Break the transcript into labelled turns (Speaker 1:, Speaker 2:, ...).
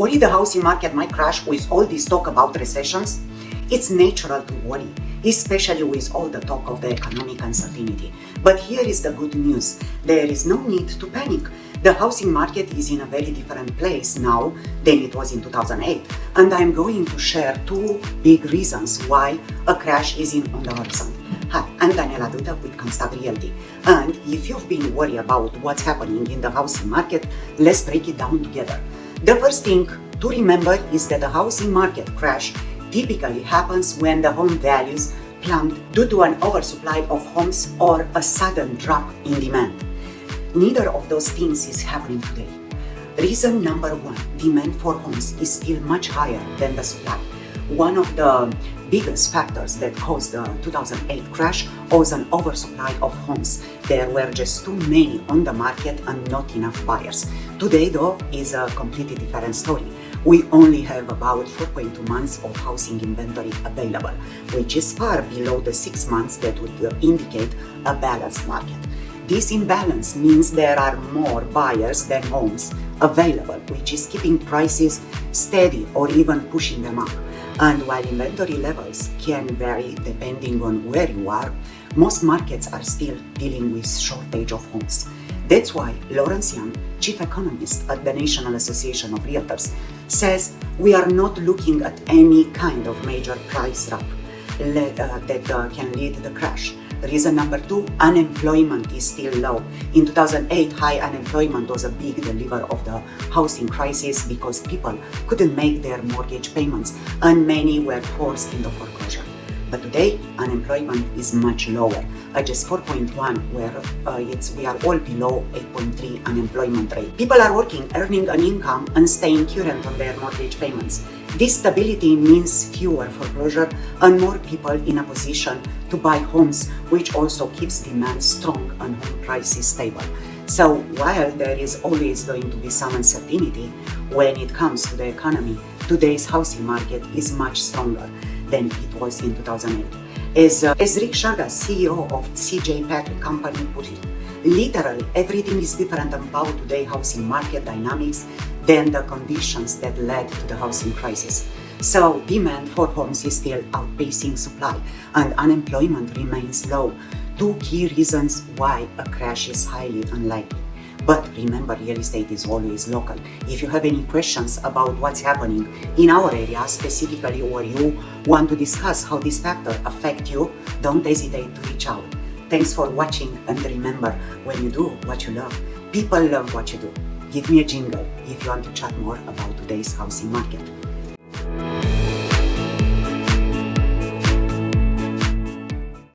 Speaker 1: Worry the housing market might crash with all this talk about recessions? It's natural to worry, especially with all the talk of the economic uncertainty. But here is the good news. There is no need to panic. The housing market is in a very different place now than it was in 2008. And I'm going to share two big reasons why a crash is on the horizon. Hi, I'm Daniela Duda with Constab Realty. And if you've been worried about what's happening in the housing market, let's break it down together. The first thing to remember is that the housing market crash typically happens when the home values plummet due to an oversupply of homes or a sudden drop in demand. Neither of those things is happening today. Reason number one, demand for homes is still much higher than the supply. One of the biggest factors that caused the 2008 crash was an oversupply of homes. There were just too many on the market and not enough buyers. Today, though, is a completely different story. We only have about 4.2 months of housing inventory available, which is far below the 6 months that would indicate a balanced market. This imbalance means there are more buyers than homes available, which is keeping prices steady or even pushing them up. And while inventory levels can vary depending on where you are, most markets are still dealing with shortage of homes. That's why Lawrence Young, chief economist at the National Association of Realtors, says we are not looking at any kind of major price drop that can lead to the crash. Reason number two, unemployment is still low. In 2008, high unemployment was a big driver of the housing crisis because people couldn't make their mortgage payments and many were forced into foreclosure. But today, unemployment is much lower, at just 4.1, where we are all below 8.3 unemployment rate. People are working, earning an income and staying current on their mortgage payments. This stability means fewer foreclosure and more people in a position to buy homes, which also keeps demand strong and home prices stable. So while there is always going to be some uncertainty when it comes to the economy, today's housing market is much stronger than it was in 2008. As Rick Sharga, CEO of CJ Patrick Company, put it, literally everything is different about today's housing market dynamics than the conditions that led to the housing crisis. So demand for homes is still outpacing supply and unemployment remains low. Two key reasons why a crash is highly unlikely. But remember, real estate is always local. If you have any questions about what's happening in our area specifically, or you want to discuss how this factor affect you, don't hesitate to reach out. Thanks for watching, and remember, when you do what you love, people love what you do. Give me a jingle if you want to chat more about today's housing market.